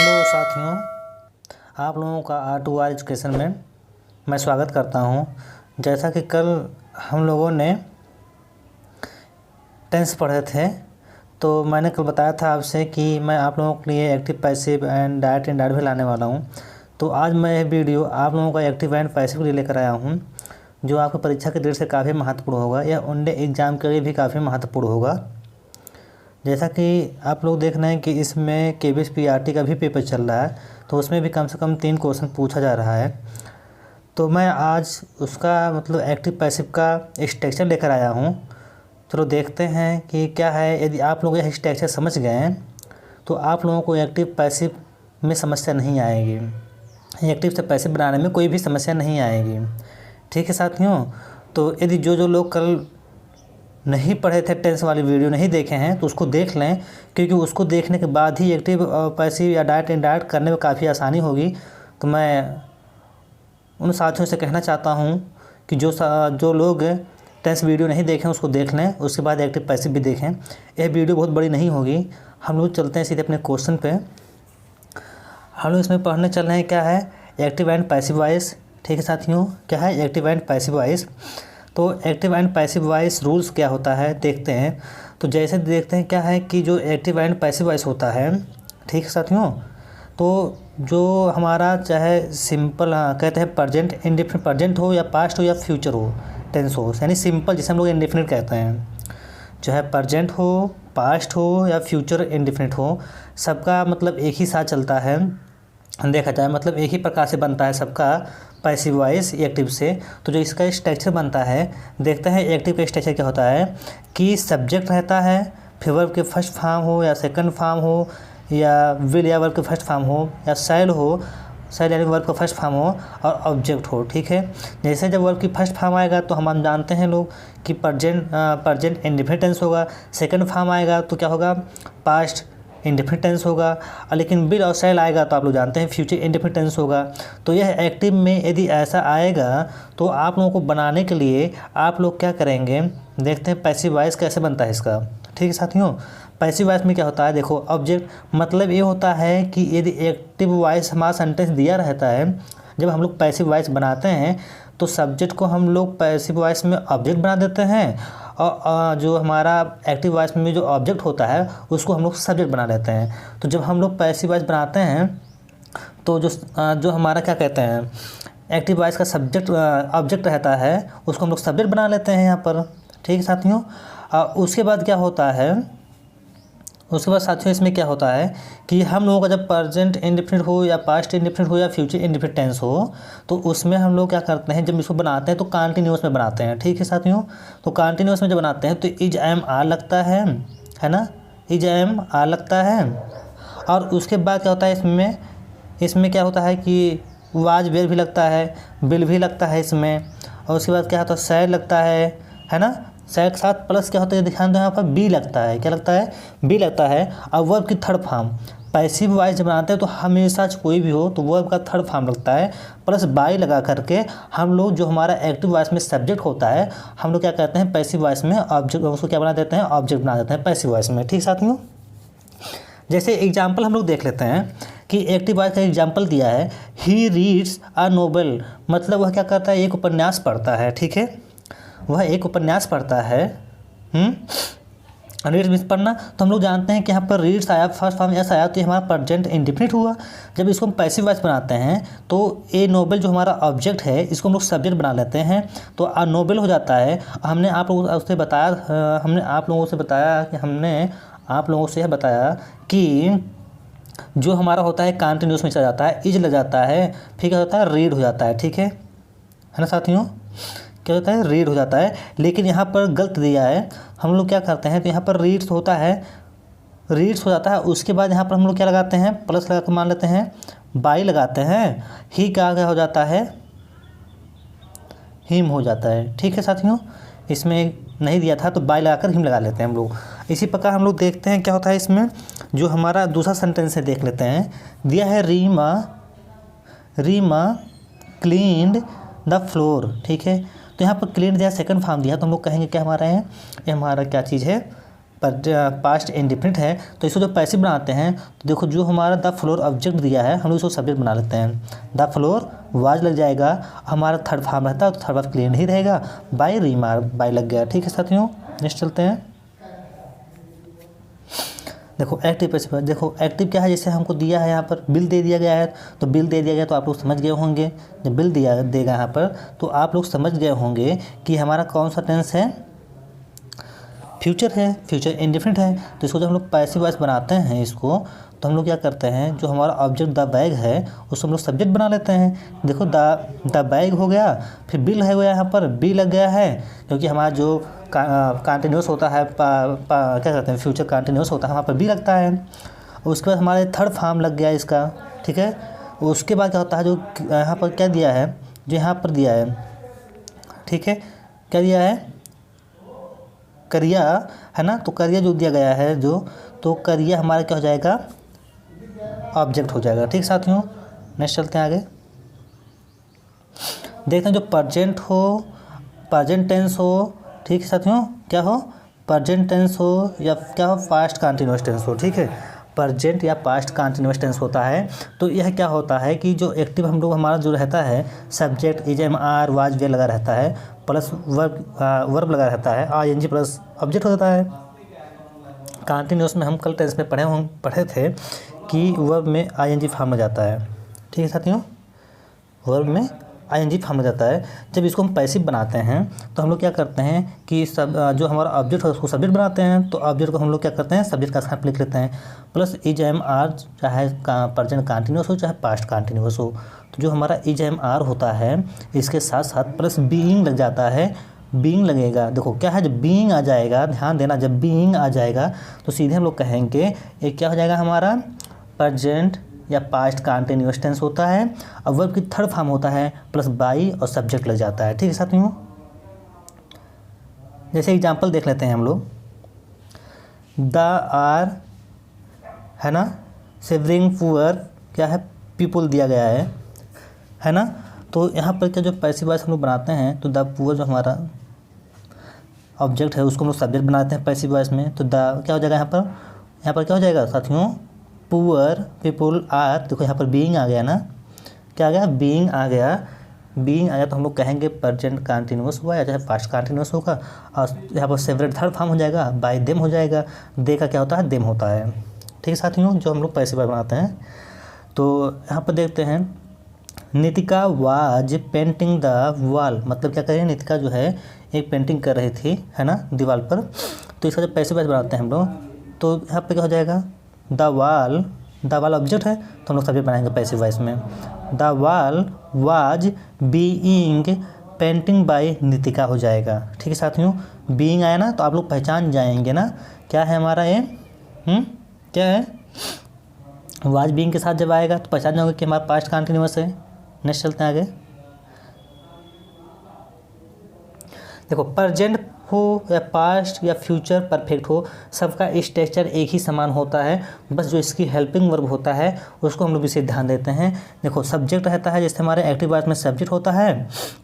Hello साथियों, आप लोगों का R2R एजुकेशन में मैं स्वागत करता हूं। जैसा कि कल हम लोगों ने टेंस पढ़े थे, तो मैंने कल बताया था आपसे कि मैं आप लोगों के लिए active, passive and direct indirect भी लाने वाला हूं। तो आज मैं यह वीडियो आप लोगों का एक्टिव एंड पैसिव के लिए लेकर आया हूं, जो आपकी परीक्षा के दृष्टि से काफ़ी महत्वपूर्ण होगा। यह वनडे एग्ज़ाम के लिए भी काफ़ी महत्वपूर्ण होगा। जैसा कि आप लोग देख रहे हैं कि इसमें KBS PRT का भी पेपर चल रहा है, तो उसमें भी कम से कम 3 क्वेश्चन पूछा जा रहा है। तो मैं आज उसका मतलब एक्टिव पैसिव का स्ट्रक्चर लेकर आया हूं। चलो देखते हैं कि क्या है। यदि आप लोग यह स्ट्रक्चर समझ गए हैं तो आप लोगों को एक्टिव पैसिव में समस्या नहीं आएगी। एक्टिव से पैसिव बनाने में कोई भी समस्या नहीं आएगी। ठीक है साथियों। तो यदि जो लोग कल नहीं पढ़े थे, टेंस वाली वीडियो नहीं देखे हैं, तो उसको देख लें, क्योंकि उसको देखने के बाद ही एक्टिव पैसिव या डायरेक्ट इनडायरेक्ट करने में काफ़ी आसानी होगी। तो मैं उन साथियों से कहना चाहता हूं कि जो लोग टेंस वीडियो नहीं देखें उसको देख लें, उसके बाद एक्टिव पैसिव भी देखें। यह वीडियो बहुत बड़ी नहीं होगी। हम लोग चलते हैं सीधे अपने क्वेश्चन पे। हम लोग इसमें पढ़ने चल रहे हैं क्या है, एक्टिव एंड पैसिव वॉइस। ठीक है साथियों, क्या है एक्टिव एंड पैसिव वॉइस। तो active and passive voice rules क्या होता है देखते हैं। तो जैसे देखते हैं क्या है कि जो एक्टिव एंड पैसिव वॉइस होता है, ठीक है साथियों, तो जो हमारा चाहे सिंपल कहते हैं प्रेजेंट इंडेफिनिट, प्रेजेंट हो या पास्ट हो या फ्यूचर हो, टेंस हो, यानी सिंपल जिसे हम लोग इंडेफिनिट कहते हैं, चाहे प्रेजेंट हो, पास्ट हो या फ्यूचर इंडेफिनिट हो, सबका मतलब एक ही साथ चलता है। देखा जाए मतलब एक ही प्रकार से बनता है सबका पैसिव वॉइस एक्टिव से। तो जो इसका स्ट्रक्चर बनता है, देखते हैं एक्टिव का स्ट्रक्चर क्या होता है कि सब्जेक्ट रहता है, फिर वर्ब के फर्स्ट फॉर्म हो या सेकंड फॉर्म हो, या विल या वर्ब के फर्स्ट फॉर्म हो, या शैल हो, शैल यानी वर्ब का फर्स्ट फॉर्म हो, और ऑब्जेक्ट हो। ठीक है। जैसे जब वर्ब की फर्स्ट फॉर्म आएगा तो हम जानते हैं लोग कि प्रेजेंट इंडेफिनिट टेंस होगा। सेकंड फॉर्म आएगा तो क्या होगा, पास्ट इंडेफिनिट टेंस होगा। लेकिन विल और शैल आएगा तो आप लोग जानते हैं फ्यूचर इंडेफिनिट टेंस होगा। तो यह एक्टिव में यदि ऐसा आएगा तो आप लोगों को बनाने के लिए आप लोग क्या करेंगे, देखते हैं पैसिव वॉइस कैसे बनता है इसका। ठीक है साथियों। पैसिव वॉइस में क्या होता है, देखो ऑब्जेक्ट मतलब ये होता है कि यदि एक्टिव वॉइस हमारा सेंटेंस दिया रहता है, जब हम लोग पैसिव वॉइस बनाते हैं तो सब्जेक्ट को हम लोग पैसिव वॉइस में ऑब्जेक्ट बना देते हैं, और जो हमारा एक्टिव वॉइस में जो ऑब्जेक्ट होता है उसको हम लोग सब्जेक्ट बना लेते हैं। तो जब हम लोग पैसिव वॉइस बनाते हैं तो जो हमारा क्या कहते हैं एक्टिव वॉइस का सब्जेक्ट ऑब्जेक्ट रहता है, उसको हम लोग सब्जेक्ट बना लेते हैं यहाँ पर। ठीक है साथियों। उसके बाद क्या होता है, उसके बाद साथियों इसमें क्या होता है कि हम लोगों का जब प्रेजेंट इंडेफिनिट हो या पास्ट इंडेफिनिट हो या फ्यूचर इंडेफिनिट टेंस हो, तो उसमें हम लोग क्या करते हैं, जब इसको बनाते हैं तो कंटिन्यूअस में बनाते हैं। ठीक है साथियों। तो कंटिन्यूअस में जब बनाते हैं तो इज एम आर लगता है ना, इज एम आर लगता है। और उसके बाद क्या होता है इसमें क्या होता है कि वाज वेयर भी लगता है, बिल भी लगता है इसमें। और उसके बाद क्या होता है सैड लगता है ना। सैड के साथ प्लस क्या होता है ध्यान दो, यहाँ पर बी लगता है। क्या लगता है, बी लगता है। और वर्ब की थर्ड फॉर्म पैसिव वॉइस जब बनाते हैं तो हमेशा कोई भी हो तो वर्ब का थर्ड फॉर्म लगता है, प्लस बाई लगा करके हम लोग जो हमारा एक्टिव वॉइस में सब्जेक्ट होता है हम लोग क्या कहते हैं पैसिव वॉइस में ऑब्जेक्ट, उसको क्या बना देते हैं, ऑब्जेक्ट बना देते हैं पैसिव वॉइस में। ठीक साथियों। जैसे एग्जाम्पल हम लोग देख लेते हैं कि एक्टिव वॉइस का एग्जाम्पल दिया है, ही रीड्स अ नोवेल, मतलब वह क्या करता है, एक उपन्यास पढ़ता है। ठीक है, वह एक उपन्यास पढ़ता है। रीड्स मीन्स पढ़ना। तो हम लोग जानते हैं कि यहाँ पर रीड्स आया, फर्स्ट फॉर्म एस आया, तो ये हमारा प्रेजेंट इंडेफिनिट हुआ। जब इसको हम पैसिव वॉइस बनाते हैं तो ए नोवेल जो हमारा ऑब्जेक्ट है इसको हम लोग सब्जेक्ट बना लेते हैं, तो आ नोवेल हो जाता है। हमने आप लोगों से बताया कि जो हमारा होता है कंटिन्यूअस में चला जाता है, इज लग जाता है, फिर क्या होता है रीड हो जाता है। ठीक है ना साथियों, क्या होता है, रीड हो जाता है। लेकिन यहाँ पर गलत दिया है। हम लोग क्या करते हैं, तो यहाँ पर रीड्स होता है, रीड्स हो जाता है। उसके बाद यहाँ पर हम लोग क्या लगाते हैं, प्लस लगा कर मान लेते हैं, बाई लगाते हैं, ही क्या हो जाता है, हिम हो जाता है। ठीक है साथियों। इसमें नहीं दिया था तो बाई लगाकर हिम लगा लेते हैं हम लोग। इसी प्रकार हम लोग देखते हैं क्या होता है इसमें, जो हमारा दूसरा सेंटेंस है देख लेते हैं। दिया है रीमा क्लीन्ड द फ्लोर। ठीक है। तो यहाँ पर क्लीन दिया, सेकंड फॉर्म दिया, तो हम लोग कहेंगे क्या हमारा है, ये हमारा क्या चीज़ है, पास्ट इंडिफिनिट है तो इसको जो पैसिव बनाते हैं तो देखो जो हमारा द फ्लोर ऑब्जेक्ट दिया है हम लोग इसको सब्जेक्ट बना लेते हैं। द फ्लोर वाज लग जाएगा, हमारा थर्ड फॉर्म रहता है तो थर्ड फॉर्म क्लियर नहीं रहेगा, बाय रिमार्क बाय लग गया। ठीक है साथियों, नेक्स्ट चलते हैं। देखो एक्टिव पैसिव, देखो एक्टिव क्या है, जैसे हमको दिया है यहाँ पर बिल दे दिया गया है तो बिल दे दिया गया तो आप लोग समझ गए होंगे, जब बिल दिया देगा यहाँ पर तो आप लोग समझ गए होंगे कि हमारा कौन सा टेंस है, फ्यूचर है, फ्यूचर इंडेफिनिट है। तो इसको जब हम लोग पैसिव वॉइस बनाते हैं इसको तो हम लोग क्या करते हैं, जो हमारा ऑब्जेक्ट द बैग है उसको हम लोग सब्जेक्ट बना लेते हैं। देखो द बैग हो गया, फिर बिल है गया, यहाँ पर बी लग गया है क्योंकि हमारा जो कंटिन्यूस होता है क्या कहते हैं, फ्यूचर कंटिन्यूस होता है, वहाँ पर बी लगता है। उसके बाद हमारे थर्ड फॉर्म लग गया इसका। ठीक है, उसके बाद क्या होता है, जो यहाँ पर क्या दिया है, जो यहाँ पर दिया है, ठीक है, क्या दिया है, करिया है ना, तो करिया जो दिया गया है जो, तो करिया हमारा क्या हो जाएगा, ऑब्जेक्ट हो जाएगा। ठीक साथियों, नेक्स्ट चलते हैं आगे। देखते हैं जो प्रेजेंट हो, प्रेजेंट टेंस हो, ठीक है साथियों, क्या हो, प्रेजेंट टेंस हो या क्या हो, पास्ट कंटिन्यूअस टेंस हो। ठीक है, प्रेजेंट या पास्ट कंटिन्यूअस टेंस होता है तो यह क्या होता है कि जो एक्टिव हम लोग हमारा जो रहता है subject is am are was were लगा रहता है, प्लस वर्ब लगा रहता है, आईएनजी प्लस ऑब्जेक्ट हो जाता है। कंटिन्यूअस में हम कल टेंस में पढ़े थे कि वर्ब में आईएनजी फॉर्म में जाता है। ठीक है साथियों, वर्ब में आईएनजी फॉर्म में जाता है। जब इसको हम पैसिव बनाते हैं तो हम लोग क्या करते हैं कि सब जो हमारा ऑब्जेक्ट है उसको सब्जेक्ट बनाते हैं, तो ऑब्जेक्ट को हम लोग क्या करते हैं, सब्जेक्ट का साथ लिख लेते हैं, प्लस इज एम आर, चाहे प्रेजेंट कंटिन्यूअस हो चाहे पास्ट कंटिन्यूअस हो। तो जो हमारा इज एम आर होता है इसके साथ साथ प्लस बीइंग लग जाता है, बीइंग लगेगा। देखो क्या है, जब बीइंग आ जाएगा, ध्यान देना, जब बीइंग आ जाएगा तो सीधे हम लोग कहेंगे ये क्या हो जाएगा, हमारा प्रेजेंट या पास्ट कंटिन्यूअस टेंस होता है। अब वर्ब की थर्ड फॉर्म होता है प्लस बाई और सब्जेक्ट लग जाता है। ठीक है साथियों, जैसे एग्जांपल देख लेते हैं हम लोग, द आर है ना, सेवरिंग पुअर क्या है, पीपुल दिया गया है ना। तो यहाँ पर क्या जो पैसिव वॉइस हम लोग बनाते हैं तो द पुअर जो हमारा ऑब्जेक्ट है उसको हम लोग सब्जेक्ट बनाते हैं पैसिव वॉइस में, तो द क्या हो जाएगा, यहाँ पर क्या हो जाएगा साथियों, पुअर पीपुल आर। देखो यहाँ पर बीइंग आ गया ना, क्या आ गया, बीइंग आ गया, बीइंग आ गया तो हम लोग कहेंगे प्रेजेंट कंटिन्यूअस हुआ या चाहे पास्ट कंटिन्यूअस होगा, और यहाँ पर सेवरेट थर्ड फॉर्म हो जाएगा, बाय देम हो जाएगा, दे का क्या होता है, देम होता है। ठीक है साथियों, जो हम लोग पैसिव वॉइस बनाते हैं। तो यहाँ पर देखते हैं, Nitika was painting the wall, मतलब क्या करें, नितिका जो है एक पेंटिंग कर रही थी है ना दीवार पर। तो इसका जब पैसिव वॉइस बनाते हैं हम लोग तो यहाँ पर क्या हो जाएगा, द वाल ऑब्जेक्ट है तो हम लोग सब्जेक्ट बनाएंगे पैसिव वॉइस में। द वाल was being painting bye Nitika हो जाएगा। ठीक है साथियों, बीइंग आया ना तो आप लोग पहचान जाएंगे ना क्या है हमारा ये, क्या है, वाज बीइंग के साथ जब आएगा तो पहचान जाओगे कि हमारा पास्ट कंटिन्यूअस है। नेक्स्ट चलते हैं आगे। देखो प्रेजेंट हो या पास्ट या फ्यूचर परफेक्ट हो, सबका स्ट्रक्चर एक ही समान होता है, बस जो इसकी हेल्पिंग वर्ब होता है उसको हम लोग विशेष ध्यान देते हैं। देखो सब्जेक्ट रहता है, जैसे हमारे एक्टिव वॉइस में सब्जेक्ट होता है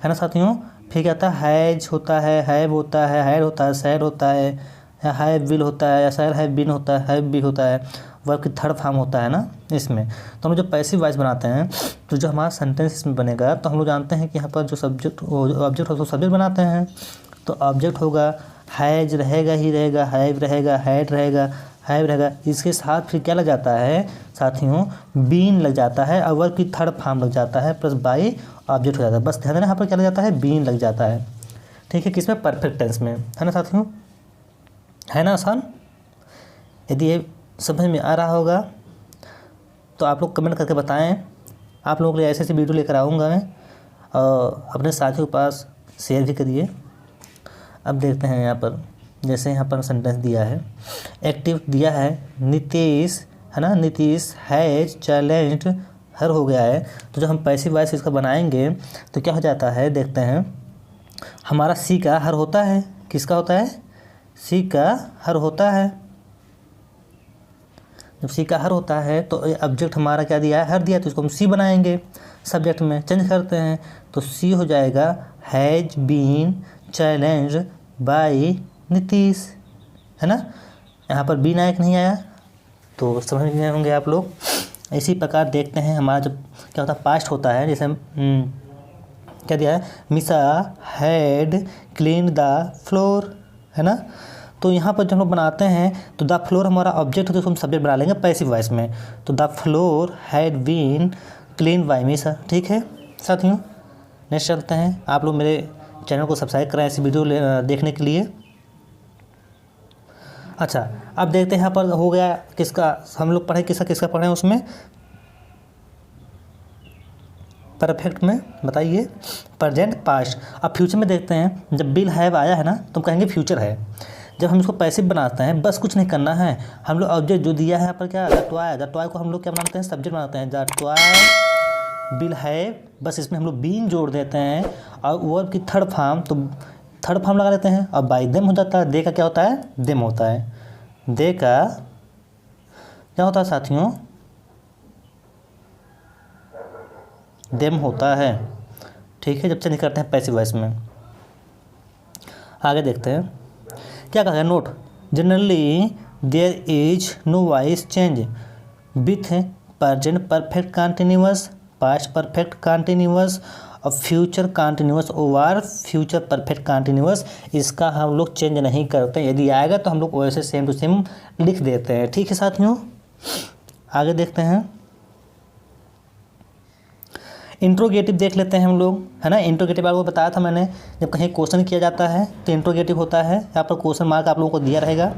ना साथियों, फिर क्या आता है, हैज होता है, हैव होता है, हैड होता है, सैड होता है, हैव विल होता है, या सैड हैव बीन होता है, हैव बी होता है, वर्ब की थर्ड फॉर्म होता है ना इसमें। तो हम जो पैसिव वॉइस बनाते हैं तो जो हमारा सेंटेंस इसमें बनेगा तो हम लोग जानते हैं कि यहाँ पर जो सब्जेक्ट ऑब्जेक्ट हो तो सब्जेक्ट बनाते हैं। तो ऑब्जेक्ट होगा, हैज रहेगा ही रहेगा, हैव रहेगा, हैड रहेगा, हैव रहेगा, इसके साथ फिर क्या लग जाता है साथियों, बीन लग जाता है, और वर्ब की थर्ड फॉर्म लग जाता है, प्लस बाई ऑब्जेक्ट हो जाता है। बस ध्यान देना यहाँ पर क्या लग जाता है, बीन लग जाता है। ठीक है, किसमें, परफेक्ट टेंस में, है ना साथियों, है ना आसान। यदि ये समझ में आ रहा होगा तो आप लोग कमेंट करके बताएं। आप लोगों के लिए ऐसे ऐसे वीडियो लेकर आऊँगा मैं, और अपने साथियों के पास शेयर भी करिए। अब देखते हैं यहाँ पर, जैसे यहाँ पर सेंटेंस दिया है, एक्टिव दिया है नीतीश है ना, नीतीश हैज चैलेंज्ड हर हो गया है। तो जब हम पैसिव वॉइस इसका बनाएंगे तो क्या हो जाता है, देखते हैं, हमारा सी का हर होता है, किसका होता है, सी का हर होता है। जब सी का हर होता है तो ऑब्जेक्ट हमारा क्या दिया है, हर दिया, तो इसको हम सी बनाएंगे, सब्जेक्ट में चेंज करते हैं तो सी हो जाएगा has been challenged by Nitish, है ना। यहाँ पर बी नायक नहीं आया, तो समझ गए होंगे आप लोग। इसी प्रकार देखते हैं हमारा जब क्या होता है पास्ट होता है, जैसे क्या दिया है, मिसा हैड क्लीन द फ्लोर, है ना। तो यहाँ पर जब हम लोग बनाते हैं तो द फ्लोर हमारा ऑब्जेक्ट होता है, उसको हम सब्जेक्ट बना लेंगे पैसिव वॉइस में। तो the floor had been clean by Misa. ठीक है साथियों, नेक्स्ट चलते हैं। आप लोग मेरे चैनल को सब्सक्राइब करें ऐसी वीडियो देखने के लिए। अच्छा, अब देखते हैं यहाँ पर हो गया किसका, हम लोग पढ़े किसका पढ़े उसमें परफेक्ट में, बताइए प्रेजेंट पास्ट। अब फ्यूचर में देखते हैं, जब बिल हैव आया है ना तो हम कहेंगे फ्यूचर है। जब हम इसको पैसिव बनाते हैं, बस कुछ नहीं करना है, हम लोग ऑब्जेक्ट जो दिया है यहाँ पर क्या द टॉय को हम लोग क्या बनाते हैं, सब्जेक्ट बनाते हैं। द टॉय बिल हैव, बस इसमें हम लोग बीन जोड़ देते हैं और वर्ब की थर्ड फॉर्म, तो थर्ड फॉर्म लगा लेते हैं और बाय देम हो जाता है। दे का क्या होता है, देम होता है। दे का क्या होता है साथियों, देम होता है। ठीक है, जब चेंज करते हैं पैसिव वॉइस में। आगे देखते हैं क्या कहा है, note generally there is no voice change with present perfect continuous, past perfect continuous और future continuous over future perfect continuous. इसका हम लोग चेंज नहीं करते, यदि आएगा तो हम लोग वैसे सेम टू सेम लिख देते हैं। ठीक है साथियों, आगे देखते हैं इंट्रोगेटिव देख लेते हैं हम लोग, है ना। इंट्रोगेटिव आपको बताया था मैंने, जब कहीं क्वेश्चन किया जाता है तो इंट्रोगेटिव होता है। यहाँ पर क्वेश्चन मार्क आप लोगों को दिया रहेगा।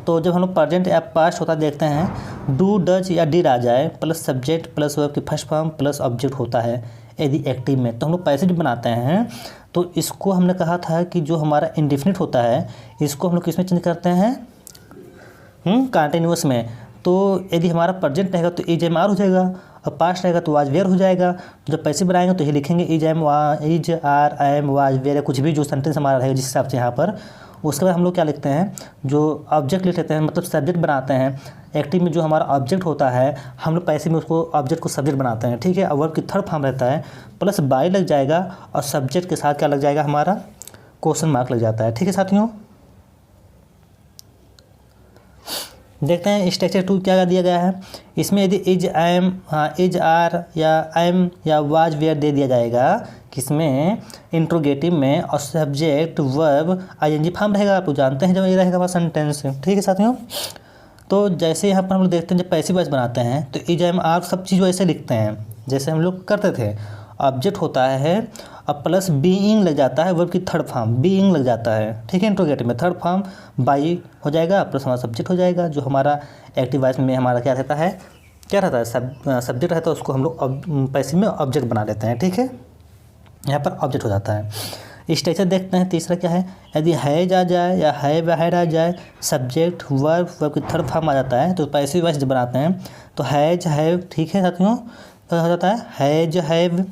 तो जब हम लोग प्रेजेंट या पास्ट होता देखते हैं, डू डज या डिड आ जाए प्लस सब्जेक्ट प्लस वर्ब की फर्स्ट फॉर्म प्लस ऑब्जेक्ट होता है यदि एक्टिव में, तो हम लोग पैसिव बनाते हैं। तो इसको हमने कहा था कि जो हमारा इंडेफिनिट होता है इसको हम लोग किस में चेंज करते हैं, कंटिन्यूअस में। तो यदि हमारा प्रेजेंट रहेगा तो इज एम आर हो जाएगा और पास्ट रहेगा तो वाज वेयर हो जाएगा। जब पैसिव बनाएंगे तो ये लिखेंगे is are I am was were, कुछ भी जो सेंटेंस हमारा रहेगा जिस हिसाब से यहाँ पर। उसके बाद हम लोग क्या लिखते हैं, जो ऑब्जेक्ट लिख लेते हैं, मतलब सब्जेक्ट बनाते हैं। एक्टिव में जो हमारा ऑब्जेक्ट होता है हम लोग पैसिव में उसको ऑब्जेक्ट को सब्जेक्ट बनाते हैं। ठीक है, और वर्ब की थर्ड फॉर्म रहता है प्लस बाय लग जाएगा और सब्जेक्ट के साथ क्या लग जाएगा, हमारा क्वेश्चन मार्क लग जाता है। ठीक है साथियों, देखते हैं स्ट्रक्चर 2 क्या दिया गया है। इसमें यदि इज एम इज आर या एम या वाज वेयर दे दिया जाएगा, किसमें इंट्रोगेटिव में, और सब्जेक्ट वर्ब आईएनजी फॉर्म रहेगा। आप जानते हैं जब ये रहेगा हमारा सेंटेंस। ठीक है साथियों, तो जैसे यहाँ पर हम लोग देखते हैं जब पैसिव वॉइस बनाते हैं तो इज एम आर सब चीज़ वैसे लिखते हैं जैसे हम लोग करते थे। ऑब्जेक्ट होता है और प्लस बीइंग लग जाता है, वर्ब की थर्ड फॉर्म बीइंग लग जाता है। ठीक है, इंट्रोगेटिव में थर्ड फॉर्म बाई हो जाएगा प्लस हमारा सब्जेक्ट हो जाएगा। जो हमारा एक्टिव वॉइस में हमारा क्या रहता है, सब्जेक्ट रहता है, उसको हम लोग पैसिव में ऑब्जेक्ट बना लेते हैं। ठीक है, यहाँ पर ऑब्जेक्ट हो जाता है। स्ट्रक्चर देखते हैं तीसरा क्या है, यदि हैज आ जाए या हैव हैड आ जाए, सब्जेक्ट वर्ब की थर्ड फॉर्म आ जाता है, तो पैसिव वॉइस जब बनाते हैं तो हैज हैव। ठीक है साथियों, तो हो जाता है हैज हैव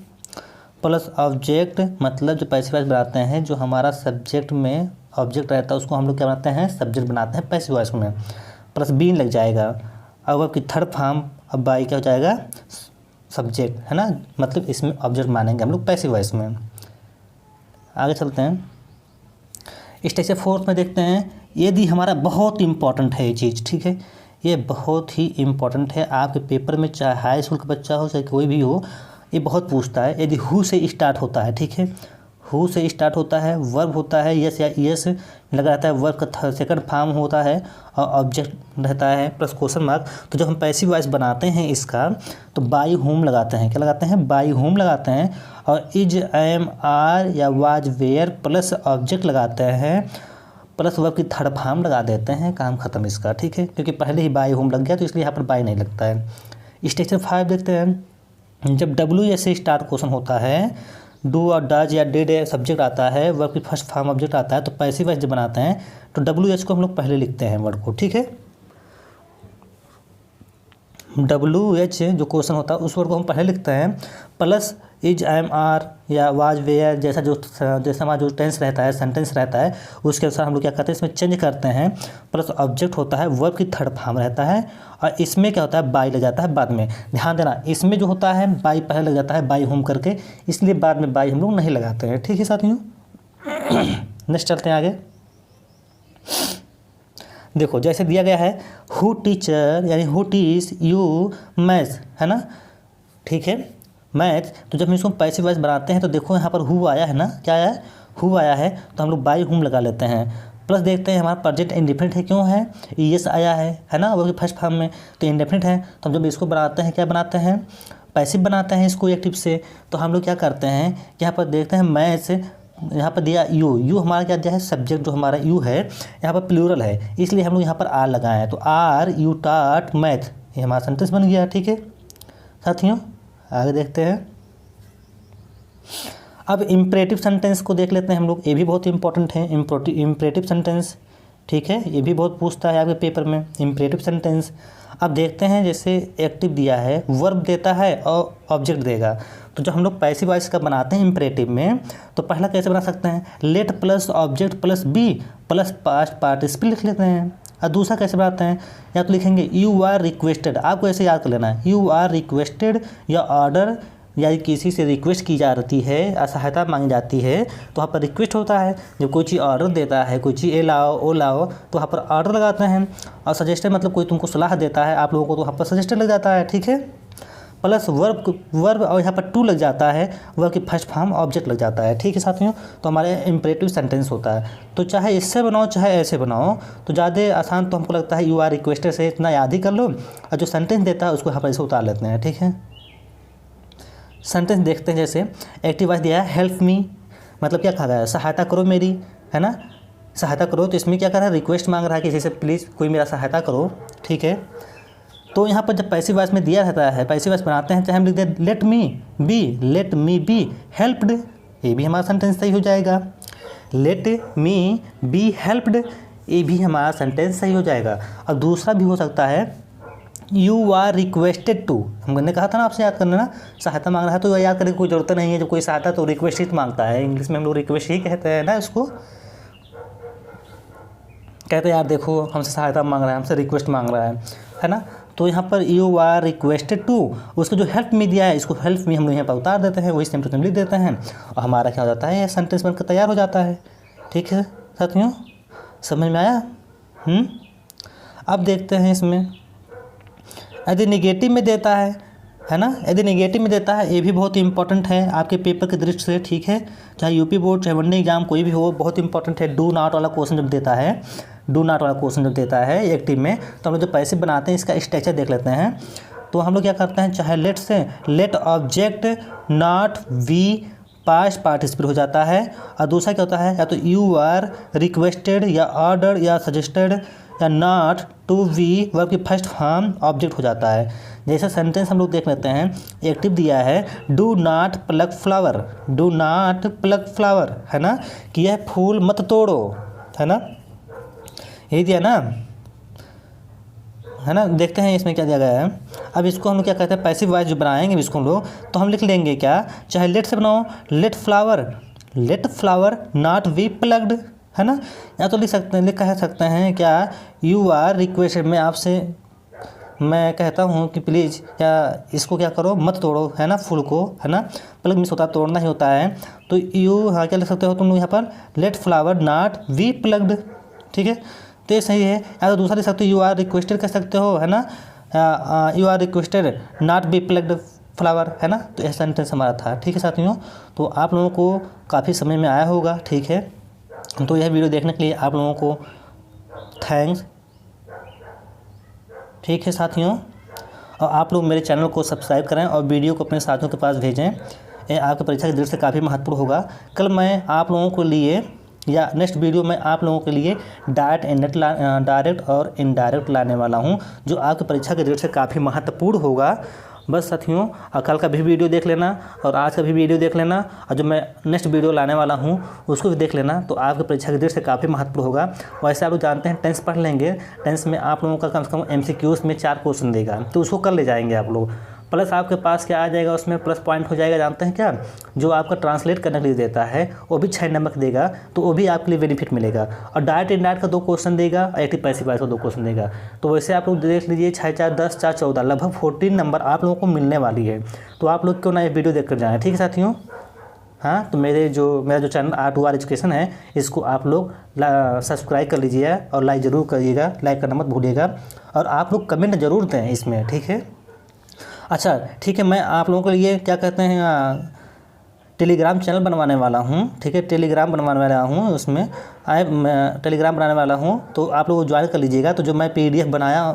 प्लस ऑब्जेक्ट, मतलब जो पैसिव वॉइस बनाते हैं जो हमारा सब्जेक्ट में ऑब्जेक्ट रहता है उसको हम लोग क्या बनाते हैं, सब्जेक्ट बनाते हैं पैसिव वॉइस में, प्लस बीन लग जाएगा और वर्ब की थर्ड फॉर्म अब बाई क्या हो जाएगा, सब्जेक्ट, है ना। मतलब इसमें ऑब्जेक्ट मानेंगे हम लोग पैसिव वॉइस में। आगे चलते हैं स्ट्रक्चर 4 में देखते हैं। यदि हमारा बहुत इंपॉर्टेंट है ये चीज़, ठीक है, ये बहुत ही इंपॉर्टेंट है आपके पेपर में, चाहे हाई स्कूल का बच्चा हो चाहे कोई भी हो, ये बहुत पूछता है। यदि हु से स्टार्ट होता है, ठीक है, हु से स्टार्ट होता है, वर्ब होता है यस या यस लगा रहता है, वर्ब का सेकंड फॉर्म होता है और ऑब्जेक्ट रहता है प्लस क्वेश्चन मार्क। तो जब हम पैसिव वॉइस बनाते हैं इसका तो बाई होम लगाते हैं, क्या लगाते हैं, बाई होम लगाते हैं और इज एम आर या वाज वेयर प्लस ऑब्जेक्ट लगाते हैं प्लस वर्ब की थर्ड फॉर्म लगा देते हैं, काम खत्म इसका। ठीक है, क्योंकि पहले ही बाई होम लग गया तो इसलिए यहाँ पर बाई नहीं लगता है। स्ट्रक्चर 5 देखते हैं। जब डब्ल्यू से स्टार्ट क्वेश्चन होता है, डू और डज या डिड सब्जेक्ट आता है, वर्ब की फर्स्ट फॉर्म ऑब्जेक्ट आता है, तो पैसिव वॉइस जब बनाते हैं तो डब्ल्यू एच को हम लोग पहले लिखते हैं वर्ड को। ठीक है, डब्ल्यू एच जो क्वेश्चन होता है उस वर्ड को हम पहले लिखते हैं प्लस इज एम आर या वाज वेयर जैसा हमारा जो टेंस रहता है, सेंटेंस रहता है, उसके अनुसार हम लोग क्या करते हैं, इसमें चेंज करते हैं। प्लस ऑब्जेक्ट होता है, वर्ब की थर्ड फॉर्म रहता है और इसमें क्या होता है, बाई लग जाता है बाद में। ध्यान देना, इसमें जो होता है बाई पहले लग जाता है, बाई होम करके, इसलिए बाद में बाई हम लोग नहीं लगाते हैं। ठीक है साथियों, नेक्स्ट चलते हैं आगे। देखो जैसे दिया गया है हु टीचर यानी हु टीच यू मैथ्स, है ना, ठीक है, मैथ्स। तो जब हम इसको पैसिव वॉइस बनाते हैं तो देखो यहाँ पर हु आया है ना, क्या आया है, हु आया है, तो हम लोग बाय हुम लगा लेते हैं। प्लस देखते हैं हमारा प्रेजेंट इंडेफिनिट है, क्यों है, ईएस आया है ना, वो फर्स्ट फॉर्म में, तो इंडेफिनिट है। तो हम जब इसको बनाते हैं क्या बनाते हैं, पैसिव बनाते हैं इसको एक्टिव से। तो हम लोग क्या करते हैं, यहाँ पर देखते हैं मैथ्स, यहाँ पर दिया यू हमारा क्या दिया है, सब्जेक्ट जो हमारा यू है यहाँ पर प्लूरल है, इसलिए हम लोग यहाँ पर आर लगाए हैं। तो आर यू टॉट मैथ, ये हमारा सेंटेंस बन गया, ठीक है साथियों। आगे देखते हैं, अब इम्परेटिव सेंटेंस को देख लेते हैं हम लोग, ये भी बहुत इंपॉर्टेंट है, इम्परेटिव सेंटेंस, ठीक है, ये भी बहुत पूछता है आपके पेपर में, इम्परेटिव सेंटेंस। अब देखते हैं जैसे एक्टिव दिया है, वर्ब देता है और ऑब्जेक्ट देगा। तो जब हम लोग पैसिव वॉइस का बनाते हैं इम्परेटिव में, तो पहला कैसे बना सकते हैं, let plus object plus be plus past participle लिख लेते हैं। और दूसरा कैसे बनाते हैं, या तो लिखेंगे यू आर रिक्वेस्टेड, आपको ऐसे याद कर लेना है, यू आर रिक्वेस्टेड या ऑर्डर या किसी से रिक्वेस्ट की जाती है, सहायता मांगी जाती है, तो वहाँ पर रिक्वेस्ट होता है। जब कोई चीज़ ऑर्डर देता है, कोई चीज़ ए लाओ ओ लाओ, तो वहाँ पर ऑर्डर लगाते हैं। और सजेस्टेड मतलब कोई तुमको सलाह देता है आप लोगों को, तो वहाँ पर सजेस्टेड लग जाता है, ठीक है। प्लस वर्ब और यहाँ पर टू लग जाता है, वर्ब की फर्स्ट फॉर्म ऑब्जेक्ट लग जाता है, ठीक है साथियों। तो हमारे इम्परेटिव सेंटेंस होता है। तो चाहे इससे बनाओ चाहे ऐसे बनाओ, तो ज़्यादा आसान तो हमको लगता है यू आर रिक्वेस्टेड से इतना याद ही कर लो, और जो सेंटेंस देता है उसको यहाँ पर ऐसे उतार लेते हैं, ठीक है। सेंटेंस देखते हैं, जैसे एक्टिव वॉइस दिया है हेल्प मी, मतलब क्या कहा गया है, सहायता करो मेरी, है ना, सहायता करो। तो इसमें क्या कर रहा है, रिक्वेस्ट मांग रहा है किसी से, प्लीज़ कोई मेरा सहायता करो, ठीक है। तो यहाँ पर जब पैसिव वॉइस में दिया रहता है, पैसिव वॉइस बनाते हैं, चाहे हम लिख दें लेट मी बी हेल्प्ड, ये भी हमारा सेंटेंस सही हो जाएगा। लेट मी बी हेल्प्ड, ये भी हमारा सेंटेंस सही हो जाएगा। और दूसरा भी हो सकता है यू आर रिक्वेस्टेड टू, हमने कहा था ना आपसे याद करना ना, सहायता मांग रहा है तो याद करने की कोई ज़रूरत नहीं है, जब कोई सहायता तो रिक्वेस्ट ही मांगता है, इंग्लिश में हम लोग रिक्वेस्ट ही कहते हैं ना इसको, कहते हैं यार देखो हमसे सहायता मांग रहा है, हमसे रिक्वेस्ट मांग रहा है ना। तो यहाँ पर यू आर रिक्वेस्टेड टू, उसको जो हेल्प मी दिया है, इसको हेल्प मी हम लोग यहाँ पर उतार देते हैं, वही सेम टू सेम लिख देते हैं, और हमारा क्या हो जाता है, सेंटेंस बनकर तैयार हो जाता है, ठीक है साथियों, समझ में आया। अब देखते हैं इसमें यदि नेगेटिव में देता है ना, यदि नेगेटिव में देता है, ये भी बहुत इंपॉर्टेंट है आपके पेपर की दृष्टि से, ठीक है, चाहे यूपी बोर्ड चाहे वनडे एग्जाम कोई भी हो, बहुत इंपॉर्टेंट है। डू नॉट वाला क्वेश्चन जब देता है, डू नॉट वाला क्वेश्चन जब देता है एक्टिव में, तो हम लोग जो पैसिव बनाते हैं इसका स्ट्रक्चर देख लेते हैं। तो हम लोग क्या करते हैं, चाहे let object not be past participle हो जाता है, और दूसरा क्या होता है, या तो यू आर रिक्वेस्टेड या ऑर्डर या सजेस्टेड या नॉट टू वी वर्ब की फर्स्ट फॉर्म ऑब्जेक्ट हो जाता है। जैसे सेंटेंस हम लोग देख लेते हैं, एक्टिव दिया है do not pluck flower, do not pluck flower, है ना, कि यह फूल मत तोड़ो, है ना, यही दिया ना, है ना। देखते हैं इसमें क्या दिया गया है। अब इसको हम लोग क्या कहते हैं, पैसिव वॉइस जो बनाएंगे इसको हम लोग, तो हम लिख लेंगे क्या, चाहे लेट से बनाओ, let flower not be plucked, है ना, या तो लिख सकते हैं क्या, यू आर रिक्वेस्टेड, मैं कहता हूँ कि प्लीज़ या इसको क्या करो, मत तोड़ो, है ना, फूल को, है ना, प्लग मिस होता है, तोड़ना ही होता है। तो यू हाँ क्या लिख सकते हो तुम लोग यहाँ पर, let flower not be plucked, ठीक है, तो ये सही है। या तो दूसरा लिख सकते हो, यू आर रिक्वेस्टेड कह सकते हो, है ना, you are requested not be plucked flower, है ना। तो यह सेंटेंस हमारा था, ठीक है साथियों। तो आप लोगों को काफ़ी समझ में आया होगा, ठीक है। तो यह वीडियो देखने के लिए आप लोगों को थैंक्स, ठीक है साथियों। और आप लोग मेरे चैनल को सब्सक्राइब करें और वीडियो को अपने साथियों के पास भेजें, ये आपकी परीक्षा की दृष्टि से काफ़ी महत्वपूर्ण होगा। कल मैं आप लोगों के लिए या नेक्स्ट वीडियो में आप लोगों के लिए डायरेक्ट और इनडायरेक्ट लाने वाला हूं, जो आपकी परीक्षा की दृष्टि से काफ़ी महत्वपूर्ण होगा। बस साथियों, कल का भी वीडियो देख लेना और आज का भी वीडियो देख लेना, और जो मैं नेक्स्ट वीडियो लाने वाला हूं उसको भी देख लेना, तो आपकी परीक्षा की दृष्टि से काफ़ी महत्वपूर्ण होगा। वैसे आप लोग जानते हैं टेंस पढ़ लेंगे, टेंस में आप लोगों का कम से कम MCQs में 4 क्वेश्चन देगा, तो उसको कर ले जाएंगे आप लोग। प्लस आपके पास क्या आ जाएगा, उसमें प्लस पॉइंट हो जाएगा, जानते हैं क्या, जो आपका ट्रांसलेट करने के लिए देता है वो भी 6 नंबर देगा, तो वो भी आपके लिए बेनिफिट मिलेगा। और डायरेक्ट इनडायरेक्ट का 2 क्वेश्चन देगा, एक्टिव पैसिव वॉइस का 2 क्वेश्चन देगा। तो वैसे आप लोग देख लीजिए, 6 4 10 4 14 लगभग 14 नंबर आप लोगों को मिलने वाली है। तो आप लोग क्यों ना ये वीडियो देख कर जाएँ, ठीक है साथियों। हाँ, तो मेरा जो चैनल R2R एजुकेशन है, इसको आप लोग सब्सक्राइब कर लीजिए और लाइक ज़रूर करिएगा, लाइक करना मत भूलिएगा, और आप लोग कमेंट ज़रूर दें इसमें, ठीक है। अच्छा ठीक है, मैं आप लोगों के लिए क्या कहते हैं टेलीग्राम चैनल बनवाने वाला हूँ, ठीक है। टेलीग्राम बनवाने वाला हूँ, उसमें मैं टेलीग्राम बनाने वाला हूँ, तो आप लोग ज्वाइन कर लीजिएगा। तो जो मैं PDF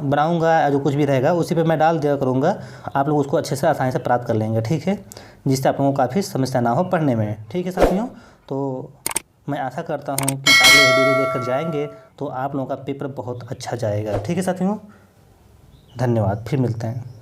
बनाऊँगा, जो कुछ भी रहेगा उसी पे मैं डाल दिया करूँगा, आप लोग उसको अच्छे से आसानी से प्राप्त कर लेंगे, ठीक है, जिससे आप लोगों को काफ़ी समस्या ना हो पढ़ने में, ठीक है साथियों। तो मैं आशा करता हूँ कि आगे वीडियो देखकर जाएंगे तो आप लोगों का पेपर बहुत अच्छा जाएगा, ठीक है साथियों। धन्यवाद, फिर मिलते हैं।